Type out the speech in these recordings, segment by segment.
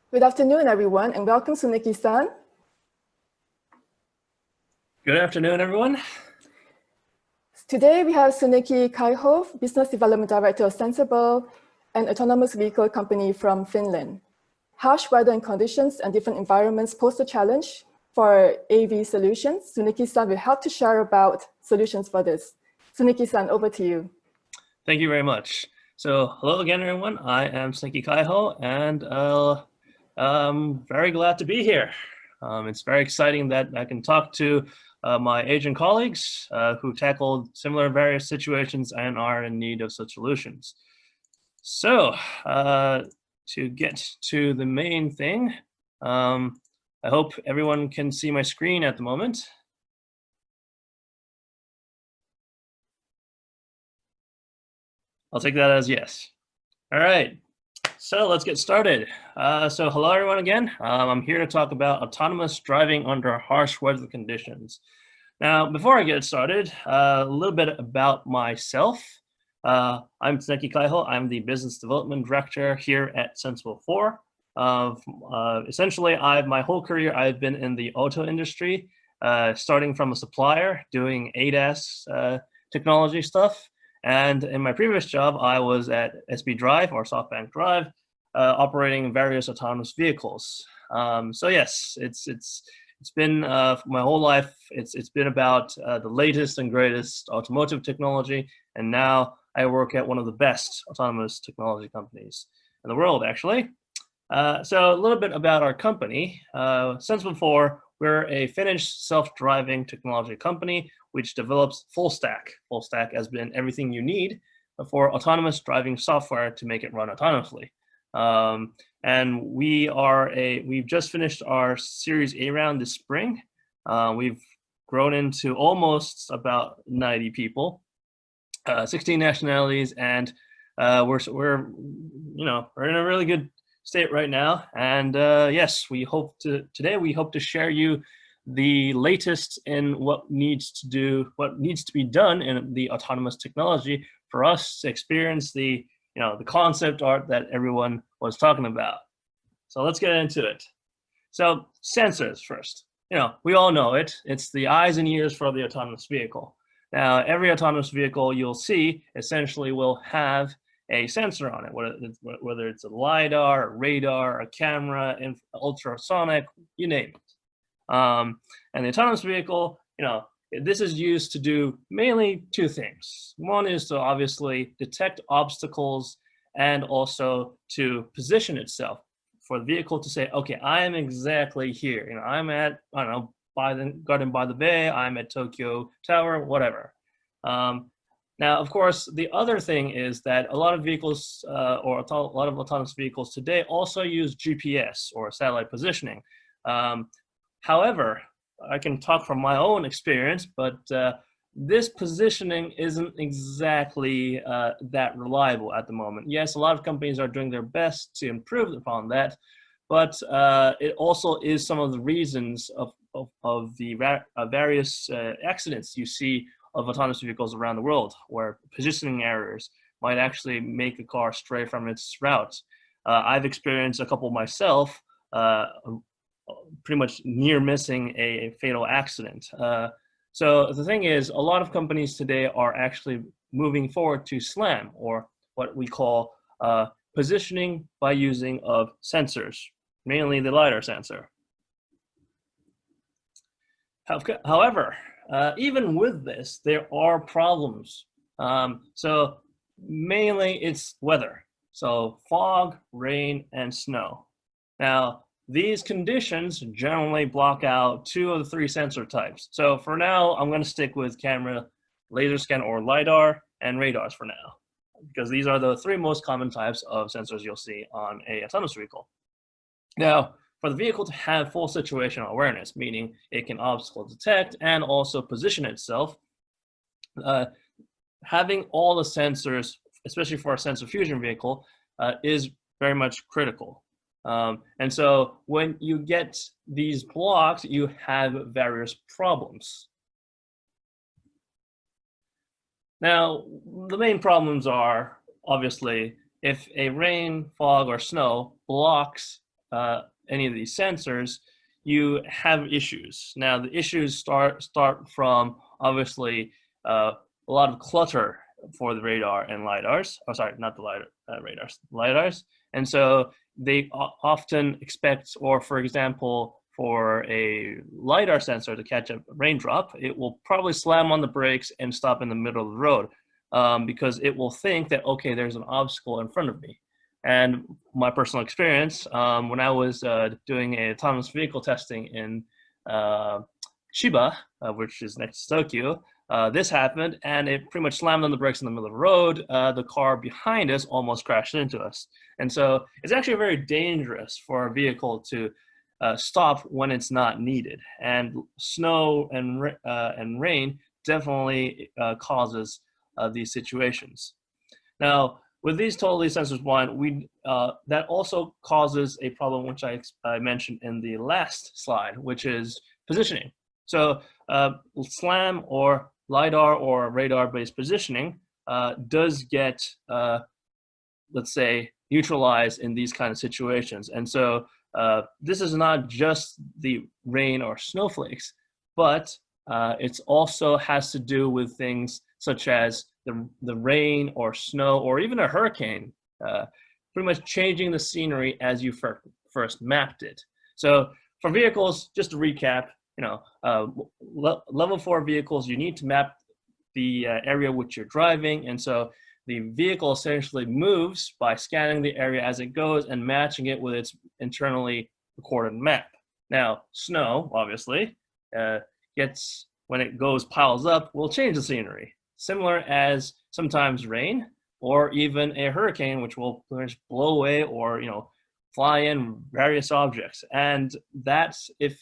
Good afternoon, everyone, and welcome to Tsuneki-san. Good afternoon, everyone. Today, we have Tsuneki Kaiho, Business Development Director of Sensible, an autonomous vehicle company from Finland. Harsh weather and conditions and different environments pose a challenge for AV solutions. Tsuneki-san will help to share about solutions for this. Tsuneki-san, over to you. Thank you very much. So hello again, everyone. I am Tsuneki Kaiho, and I'm very glad to be here. It's very exciting that I can talk to my Asian colleagues who tackled similar various situations and are in need of such solutions. So to get to the main thing, I hope everyone can see my screen at the moment. I'll take that as yes. All right, so let's get started. So hello everyone again. I'm here to talk about autonomous driving under harsh weather conditions. Now, before I get started, a little bit about myself. I'm Tsuneki Kaiho. I'm the Business Development Director here at Sensible4. Essentially, my whole career, I've been in the auto industry, starting from a supplier doing ADAS technology stuff. And in my previous job, I was at SB Drive or SoftBank Drive, operating various autonomous vehicles. So yes, it's been my whole life. It's been about the latest and greatest automotive technology, and now I work at one of the best autonomous technology companies in the world, actually. So a little bit about our company. Sensible4, we're a Finnish self-driving technology company which develops full stack. Full stack has been everything you need for autonomous driving software to make it run autonomously. And we've just finished our Series A round this spring. We've grown into almost about 90 people, 16 nationalities, and we're in a really good state right now. And yes, today we hope to share you the latest in what needs to be done in the autonomous technology for us to experience the concept art that everyone was talking about. So let's get into it. So sensors first. We all know it. It's the eyes and ears for the autonomous vehicle. Now, every autonomous vehicle you'll see essentially will have a sensor on it, whether it's a LiDAR, a radar, a camera, ultrasonic, you name it. And the autonomous vehicle, this is used to do mainly two things. One is to obviously detect obstacles and also to position itself for the vehicle to say, okay, I am exactly here. I'm at, I don't know, Garden by the Bay, I'm at Tokyo Tower, whatever. Now, of course, the other thing is that a lot of vehicles or a lot of autonomous vehicles today also use GPS or satellite positioning. However, I can talk from my own experience, but this positioning isn't exactly that reliable at the moment. Yes, a lot of companies are doing their best to improve upon that, but it also is some of the reasons of the various accidents you see of autonomous vehicles around the world, where positioning errors might actually make the car stray from its route. I've experienced a couple myself, pretty much near missing a fatal accident. So the thing is, a lot of companies today are actually moving forward to SLAM, or what we call positioning by using of sensors, mainly the LiDAR sensor. However, even with this, there are problems. So mainly it's weather. So fog, rain, and snow. Now, these conditions generally block out 2 of the 3 sensor types. So for now, I'm going to stick with camera, laser scan, or LiDAR, and radars for now, because these are the 3 most common types of sensors you'll see on a autonomous vehicle. Now, for the vehicle to have full situational awareness, meaning it can obstacle detect and also position itself, having all the sensors, especially for a sensor fusion vehicle, is very much critical. And so when you get these blocks, you have various problems. Now, the main problems are, obviously, if a rain, fog, or snow blocks any of these sensors, you have issues. Now, the issues start from obviously a lot of clutter for the radar and lidars. Oh, sorry, not the radars, lidars. And so they often expect, or for example, for a lidar sensor to catch a raindrop, it will probably slam on the brakes and stop in the middle of the road because it will think that, okay, there's an obstacle in front of me. And my personal experience, when I was doing a autonomous vehicle testing in Chiba, which is next to Tokyo, this happened, and it pretty much slammed on the brakes in the middle of the road. The car behind us almost crashed into us. And so it's actually very dangerous for a vehicle to stop when it's not needed. And snow and rain definitely causes these situations. Now, with these totally sensors blind, that also causes a problem which I mentioned in the last slide, which is positioning. So SLAM or LiDAR or radar-based positioning does get, let's say, neutralized in these kind of situations. And so this is not just the rain or snowflakes, but it also has to do with things such as the rain or snow or even a hurricane, pretty much changing the scenery as you first mapped it. So for vehicles, just to recap, level 4 vehicles, you need to map the area which you're driving. And so the vehicle essentially moves by scanning the area as it goes and matching it with its internally recorded map. Now, snow, obviously, when it piles up, will change the scenery. Similar as sometimes rain or even a hurricane, which will blow away or fly in various objects. And that's if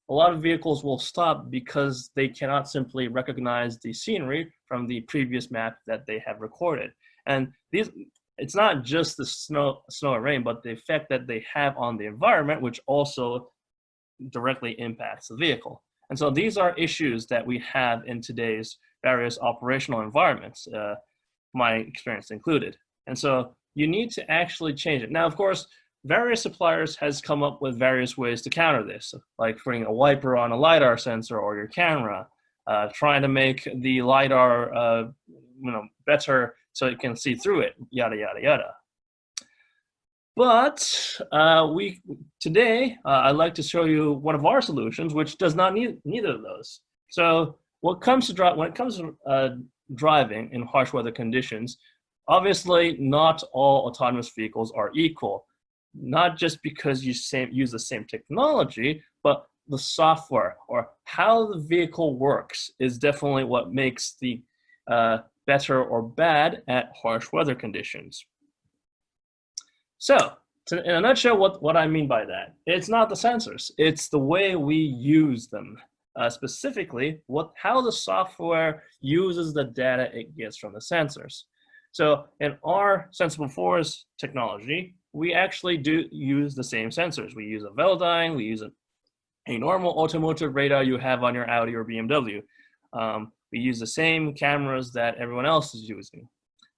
a lot of vehicles will stop because they cannot simply recognize the scenery from the previous map that they have recorded. And it's not just the snow and rain, but the effect that they have on the environment, which also directly impacts the vehicle. And so these are issues that we have in today's various operational environments, my experience included. And so you need to actually change it. Now, of course, various suppliers has come up with various ways to counter this, like putting a wiper on a LiDAR sensor or your camera, trying to make the LiDAR better so it can see through it, yada, yada, yada. But today, I'd like to show you one of our solutions, which does not need neither of those. So when it comes to driving in harsh weather conditions, obviously not all autonomous vehicles are equal. Not just because you use the same technology, but the software or how the vehicle works is definitely what makes the better or bad at harsh weather conditions. So, in a nutshell, what I mean by that, it's not the sensors, it's the way we use them. Specifically, how the software uses the data it gets from the sensors. So in our Sensible4's technology, we actually do use the same sensors. We use a Velodyne, we use a normal automotive radar you have on your Audi or BMW. We use the same cameras that everyone else is using.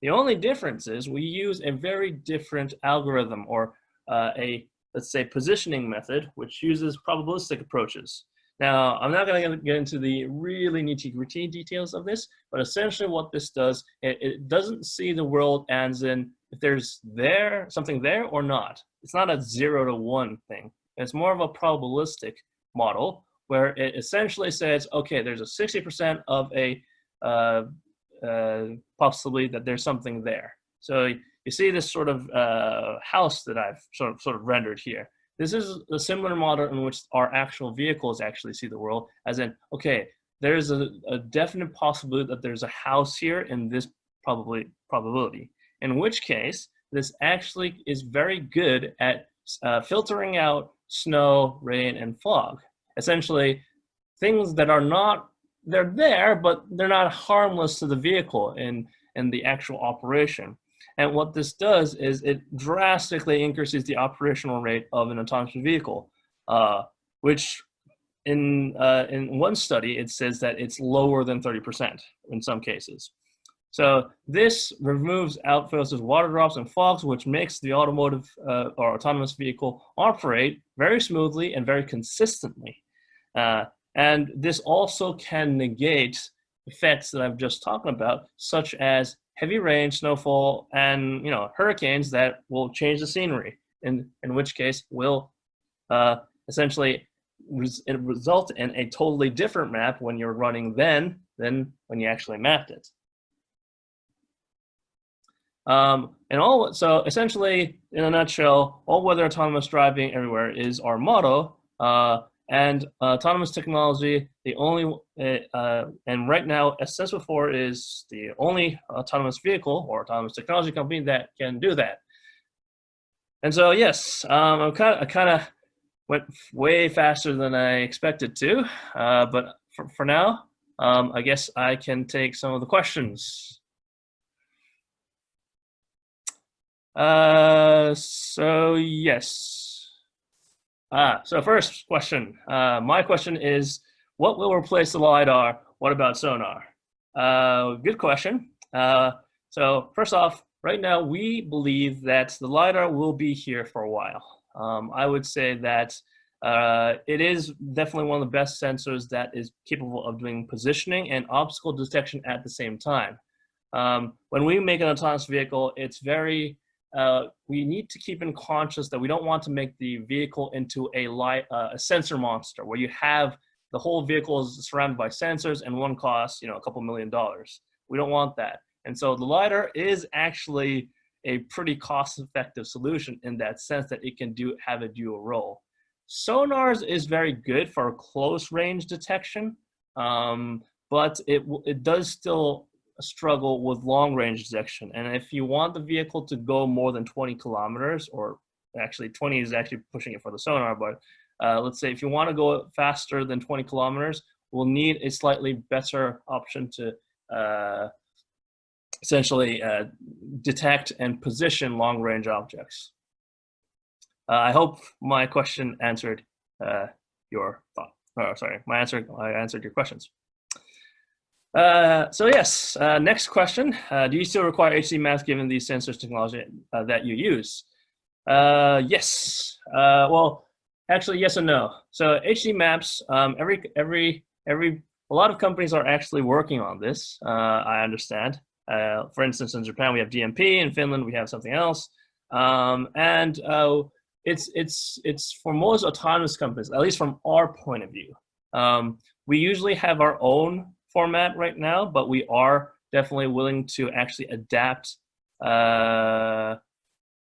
The only difference is we use a very different algorithm or let's say, positioning method, which uses probabilistic approaches. Now, I'm not going to get into the really nitty-gritty details of this, but essentially what this does, it doesn't see the world as in if there's something there or not. It's not a 0 to 1 thing. It's more of a probabilistic model where it essentially says, okay, there's a 60% of a possibility that there's something there. So you see this sort of house that I've sort of rendered here. This is a similar model in which our actual vehicles actually see the world, as in, okay, there's a definite possibility that there's a house here in this probability, in which case this actually is very good at filtering out snow, rain, and fog. Essentially, things that are not, they're there, but they're not harmless to the vehicle in the actual operation. And what this does is it drastically increases the operational rate of an autonomous vehicle, which in one study, it says that it's lower than 30% in some cases. So this removes outfilters, water drops, and fogs, which makes the automotive or autonomous vehicle operate very smoothly and very consistently. And this also can negate effects that I've just talked about, such as heavy rain, snowfall, and hurricanes that will change the scenery. In which case will essentially result in a totally different map when you're running then than when you actually mapped it. So essentially, in a nutshell, all-weather autonomous driving everywhere is our motto. And autonomous technology, and right now, Sensible4 is the only autonomous vehicle or autonomous technology company that can do that. And so, yes, I kind of went way faster than I expected to, but for now, I guess I can take some of the questions. So yes. So first question. My question is, what will replace the LiDAR? What about sonar? Good question. So first off, right now we believe that the LiDAR will be here for a while. I would say that it is definitely one of the best sensors that is capable of doing positioning and obstacle detection at the same time. When we make an autonomous vehicle, it's very we need to keep in conscious that we don't want to make the vehicle into a sensor monster where you have the whole vehicle is surrounded by sensors and one costs a couple $1 million. We don't want that. And so the LiDAR is actually a pretty cost-effective solution in that sense that it can have a dual role. Sonars is very good for close range detection, but it does still struggle with long range detection. And if you want the vehicle to go more than 20 kilometers, or actually 20 is actually pushing it for the sonar, but let's say if you want to go faster than 20 kilometers, we'll need a slightly better option to essentially detect and position long range objects. I hope my question answered your thought. Oh, sorry, I answered your questions. So yes, next question. Do you still require HD maps given these sensors technology that you use? Yes. Well, actually, yes and no. So HD maps, a lot of companies are actually working on this. I understand. For instance, in Japan we have DMP. In Finland we have something else. It's for most autonomous companies, at least from our point of view. We usually have our own format right now, but we are definitely willing to actually adapt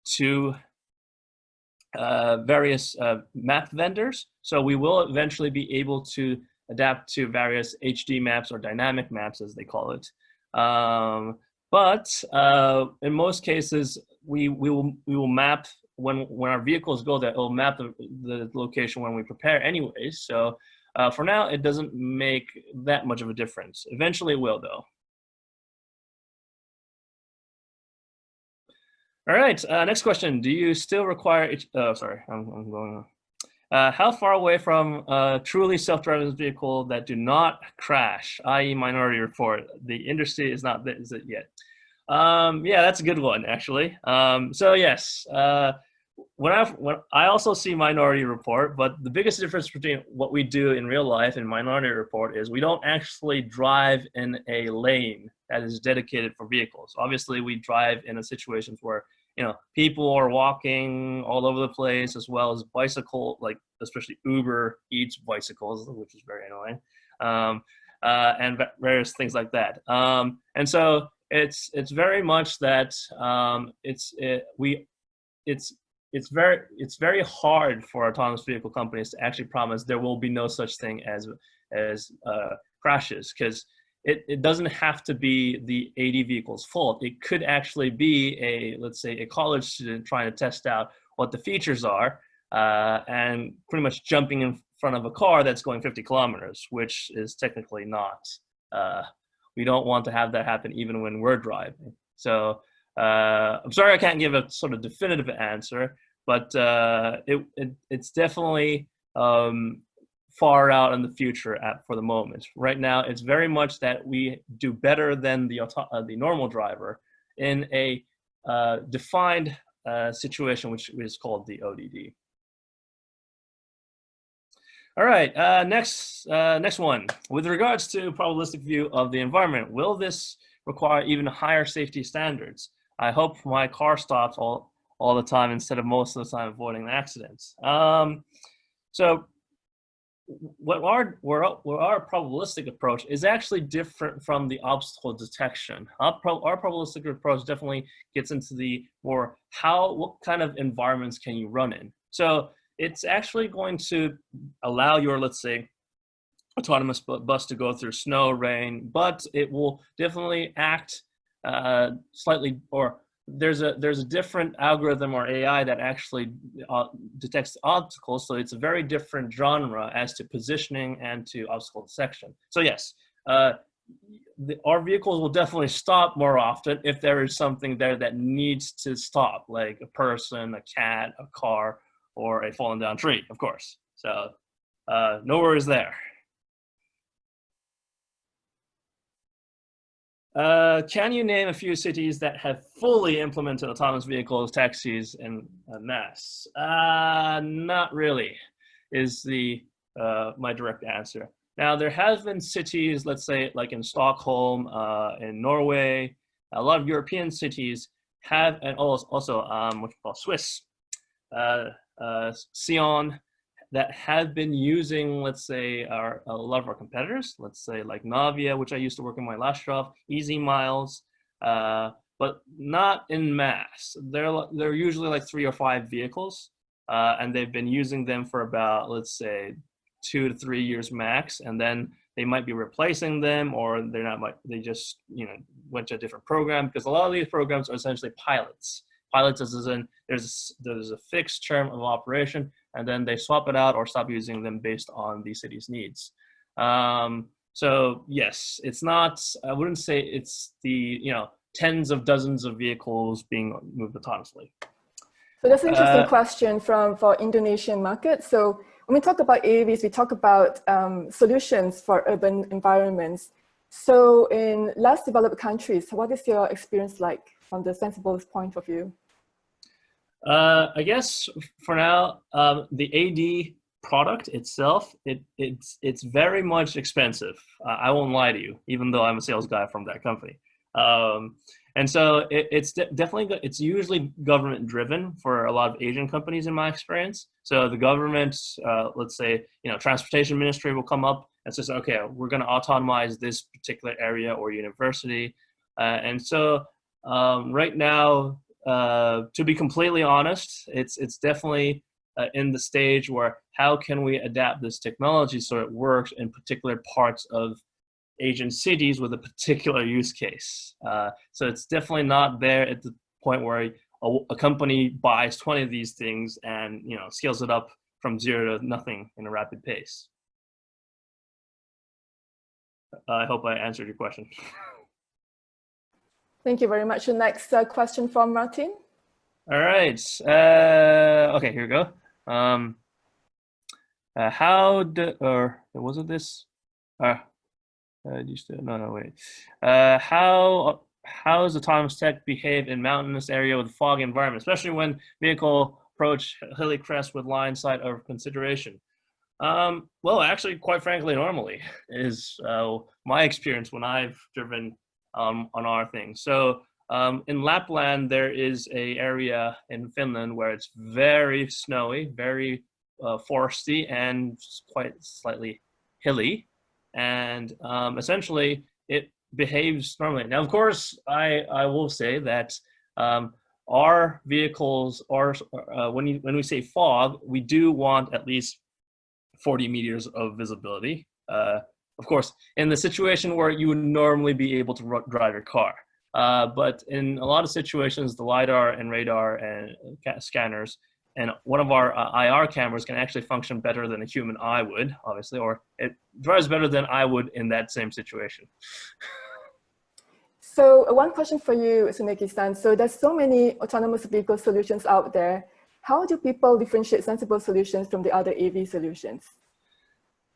to various map vendors. So we will eventually be able to adapt to various HD maps or dynamic maps, as they call it. But in most cases, we will map when our vehicles go there. It will map the location when we prepare, anyways. So. For now, it doesn't make that much of a difference. Eventually it will, though. All right, next question. Do you still require, sorry, I'm going on. How far away from a truly self-driving vehicle that do not crash, i.e. Minority Report? The industry is not there yet. Yeah, that's a good one, actually. So yes, when I also see Minority Report, but the biggest difference between what we do in real life and Minority Report is we don't actually drive in a lane that is dedicated for vehicles. Obviously, we drive in situations where people are walking all over the place, as well as bicycle, like especially Uber eats bicycles, which is very annoying, and various things like that. And so it's very much that it's very hard for autonomous vehicle companies to actually promise there will be no such thing as crashes, because it doesn't have to be the AD vehicle's fault. It could actually be let's say a college student trying to test out what the features are and pretty much jumping in front of a car that's going 50 kilometers, which is technically not. We don't want to have that happen even when we're driving. So I'm sorry I can't give a sort of definitive answer, but it's definitely far out in the future for the moment. Right now, it's very much that we do better than the normal driver in a defined situation, which is called the ODD. All right, next one. With regards to probabilistic view of the environment, will this require even higher safety standards? I hope my car stops all the time instead of most of the time avoiding accidents. So what our probabilistic approach is actually different from the obstacle detection. Our probabilistic approach definitely gets into the more what kind of environments can you run in. So it's actually going to allow your, let's say, autonomous bus to go through snow, rain, but it will definitely act slightly, or there's a different algorithm or AI that actually detects obstacles. So it's a very different genre as to positioning and to obstacle detection. So yes, our vehicles will definitely stop more often if there is something there that needs to stop, like a person, a cat, a car, or a fallen down tree, of course. So no worries there. Can you name a few cities that have fully implemented autonomous vehicles, taxis, and mass? Not really, is my direct answer. Now, there have been cities, let's say, like in Stockholm, in Norway, a lot of European cities have, and also what you call Swiss, Sion, that have been using, let's say, a lot of our competitors, let's say like Navia, which I used to work in my last job, Easy Miles, but not in mass. They're usually like 3 or 5 vehicles, and they've been using them for about, let's say, 2 to 3 years max, and then they might be replacing them, or they just went to a different program, because a lot of these programs are essentially pilots. Pilots as in there's a fixed term of operation, and then they swap it out or stop using them based on the city's needs. So yes, it's not, I wouldn't say it's the tens of dozens of vehicles being moved autonomously. So that's an interesting question for Indonesian market. So when we talk about AVs, we talk about solutions for urban environments. So in less developed countries, what is your experience like from the Sensible's point of view? I guess for now, the AD product itself, it's very much expensive. I won't lie to you, even though I'm a sales guy from that company. And so it's definitely, it's usually government driven for a lot of Asian companies in my experience. So the government, let's say, transportation ministry will come up and says, okay, we're going to autonomize this particular area or university. And so right now, to be completely honest, it's definitely in the stage where how can we adapt this technology so it works in particular parts of Asian cities with a particular use case. So it's definitely not there at the point where a company buys 20 of these things and scales it up from 0 to nothing in a rapid pace. I hope I answered your question. Thank you very much. The next question from Martin. All right. Okay, here we go. Was it this? How does autonomous tech behave in mountainous area with fog environment, especially when vehicle approach hilly crest with line sight over consideration? Well, actually, quite frankly, normally is my experience when I've driven on our thing. So in Lapland, there is an area in Finland where it's very snowy, very foresty, and quite slightly hilly. And essentially, it behaves normally. Now, of course, I will say that our vehicles are, when we say fog, we do want at least 40 meters of visibility. Of course, in the situation where you would normally be able to drive your car. But in a lot of situations, the LiDAR and radar and scanners and one of our IR cameras can actually function better than a human eye would, obviously, or it drives better than I would in that same situation. So one question for you, Tsuneki-san. So there's so many autonomous vehicle solutions out there. How do people differentiate Sensible solutions from the other AV solutions?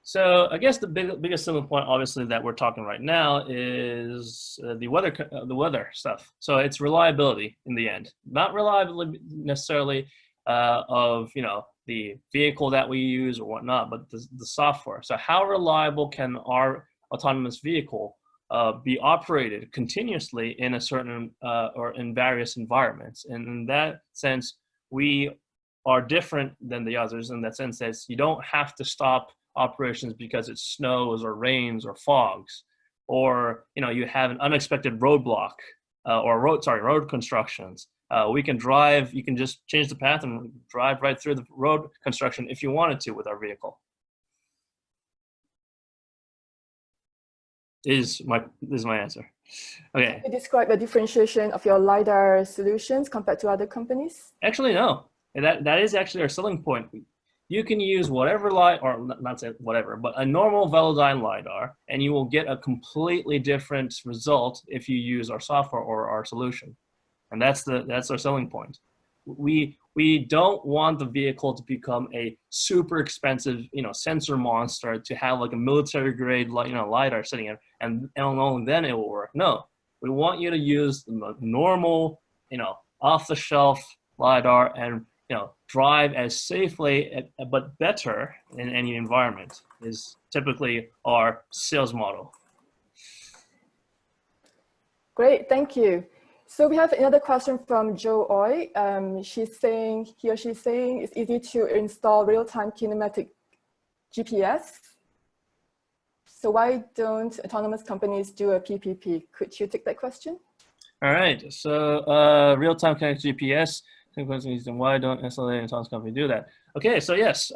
So I guess the biggest selling point, obviously, that we're talking right now is the weather stuff. So it's reliability in the end, not reliability necessarily of the vehicle that we use or whatnot, but the software. So how reliable can our autonomous vehicle be operated continuously in a certain or in various environments? And in that sense, we are different than the others in that sense that you don't have to stop operations because it snows or rains or fogs, or you have an unexpected roadblock or road constructions. We can drive. You can just change the path and drive right through the road construction if you wanted to with our vehicle. Is my answer. Okay. Can you describe the differentiation of your LiDAR solutions compared to other companies? Actually, no. That is actually our selling point. You can use whatever LiDAR, or not say whatever, but a normal Velodyne LiDAR, and you will get a completely different result if you use our software or our solution. And that's our selling point. We don't want the vehicle to become a super expensive, sensor monster to have like a military grade, LiDAR sitting in, and only then it will work. No, we want you to use the normal, off the shelf LiDAR and drive as safely but better in any environment is typically our sales model. Great, thank you. So we have another question from Joe Oy. She's saying it's easy to install real-time kinematic GPS. So why don't autonomous companies do a PPP? Could you take that question? All right. So real-time connected GPS. Why don't SLA and autonomous company do that? Okay. So yes,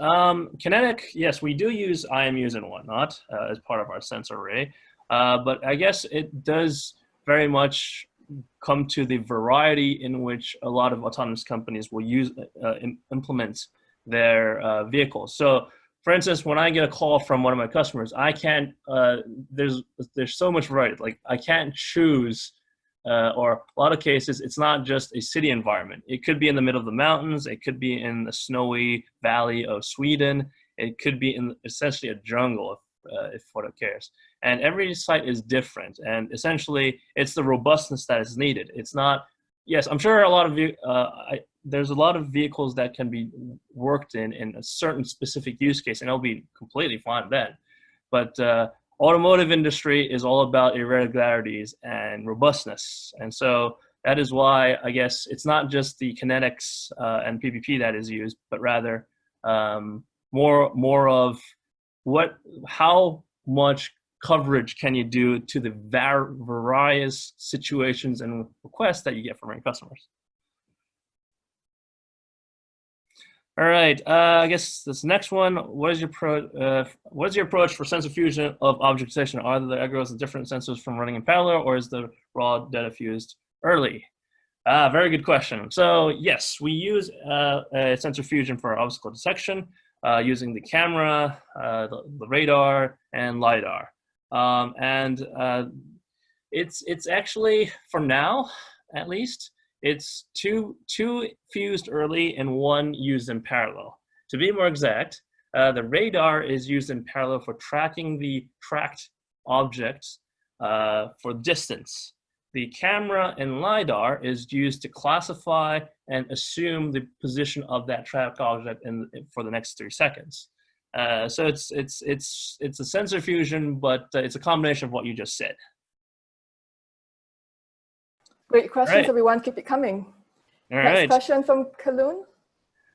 kinetic. Yes, we do use IMUs and whatnot as part of our sensor array, but I guess it does very much come to the variety in which a lot of autonomous companies will use implement their vehicles. So, for instance, when I get a call from one of my customers, I can't. There's so much variety. Like I can't choose. Or a lot of cases, it's not just a city environment. It could be in the middle of the mountains. It could be in the snowy valley of Sweden. It could be in essentially a jungle, if one cares. And every site is different. And essentially, it's the robustness that is needed. It's not. Yes, I'm sure a lot of there's a lot of vehicles that can be worked in a certain specific use case, and it'll be completely fine then. But automotive industry is all about irregularities and robustness. And so that is why I guess it's not just the kinetics and PPP that is used, but rather more of how much coverage can you do to the various situations and requests that you get from your customers. All right, I guess this next one. What is your approach for sensor fusion of object detection? Are the algorithms and different sensors from running in parallel, or is the raw data fused early? Very good question. So yes, we use a sensor fusion for obstacle detection using the camera, the radar, and LiDAR. It's actually, for now at least, it's two fused early and one used in parallel. To be more exact, the radar is used in parallel for tracking the tracked objects for distance. The camera and LiDAR is used to classify and assume the position of that tracked object for the next 3 seconds. So it's a sensor fusion, but it's a combination of what you just said. Great questions, right. Everyone. Keep it coming. All Next right. question from Kaloon. All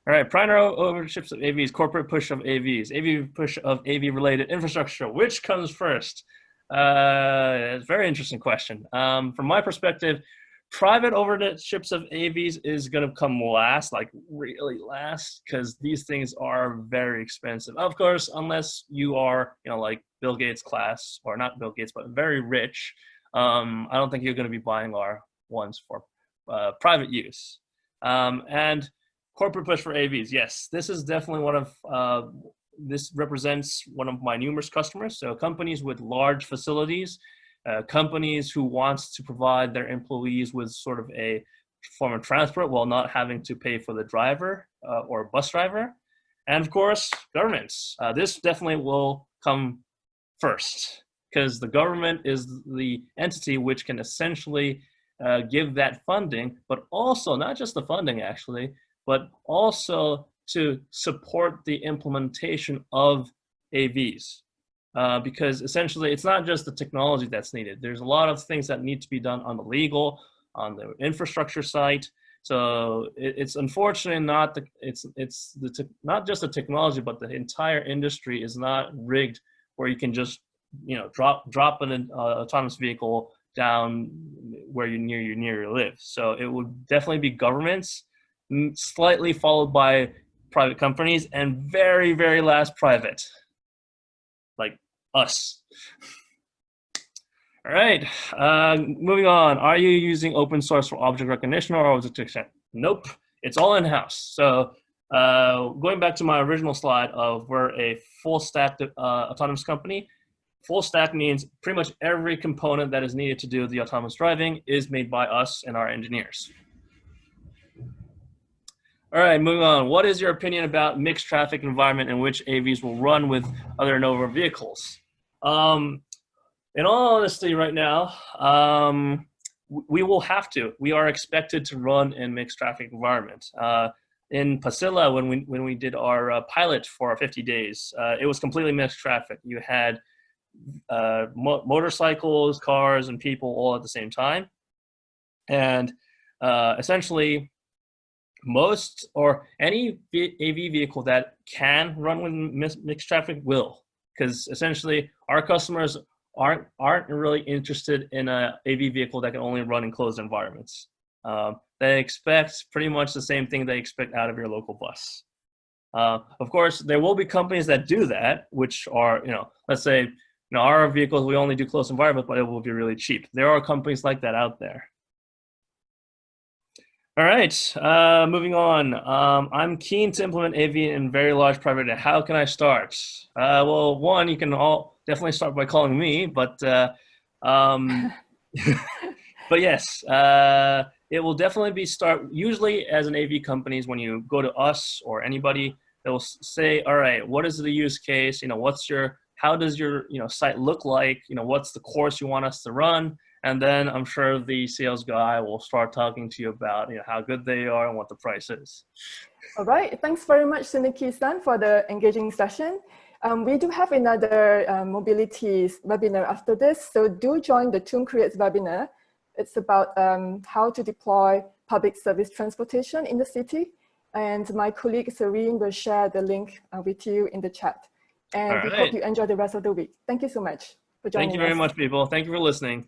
right. Prior ownerships of AVs, corporate push of AVs, AV push of AV-related infrastructure. Which comes first? It's a very interesting question. From my perspective, private ownerships of AVs is going to come last, like really last, because these things are very expensive. Of course, unless you are, like Bill Gates class, or not Bill Gates, but very rich. I don't think you're going to be buying our ones for private use. And corporate push for AVs. Yes, this is definitely one of, this represents one of my numerous customers. So companies with large facilities, companies who wants to provide their employees with sort of a form of transport while not having to pay for the driver or bus driver. And of course, governments. This definitely will come first, because the government is the entity which can essentially give that funding, but also not just the funding actually, but also to support the implementation of AVs. Because essentially it's not just the technology that's needed. There's a lot of things that need to be done on the legal, on the infrastructure side. So it's unfortunately not not just the technology, but the entire industry is not rigged where you can just drop an autonomous vehicle down where you near you live. So it would definitely be governments, slightly followed by private companies, and very, very last private, like us. All right, moving on. Are you using open source for object recognition or object detection? Nope, it's all in-house. So going back to my original slide of we're a full stack autonomous company. Full stack means pretty much every component that is needed to do the autonomous driving is made by us and our engineers. All right, moving on. What is your opinion about mixed traffic environment in which AVs will run with other Nova vehicles? In all honesty, right now, we will have to. We are expected to run in mixed traffic environment. In Pasilla, when we did our pilot for our 50 days, it was completely mixed traffic. You had motorcycles, cars, and people all at the same time. And essentially, most or any AV vehicle that can run with mixed traffic will, because essentially our customers aren't really interested in a AV vehicle that can only run in closed environments. They expect pretty much the same thing they expect out of your local bus. Of course, there will be companies that do that, which are, let's say, our vehicles, we only do closed environment, but it will be really cheap. There are companies like that out there. All right, moving on. I'm keen to implement AV in very large private area. How can I start? Well, one, you can all definitely start by calling me, but but yes, it will definitely be usually as an AV companies, when you go to us or anybody, they'll say, all right, what is the use case? How does your site look like? What's the course you want us to run? And then I'm sure the sales guy will start talking to you about how good they are and what the price is. All right, thanks very much, Tsuneki-san, for the engaging session. We do have another mobility webinar after this, so do join the TUM Creates webinar. It's about how to deploy public service transportation in the city. And my colleague Serene will share the link with you in the chat. And we hope you enjoy the rest of the week. Thank you so much for joining us. Thank you very much, people. Thank you for listening.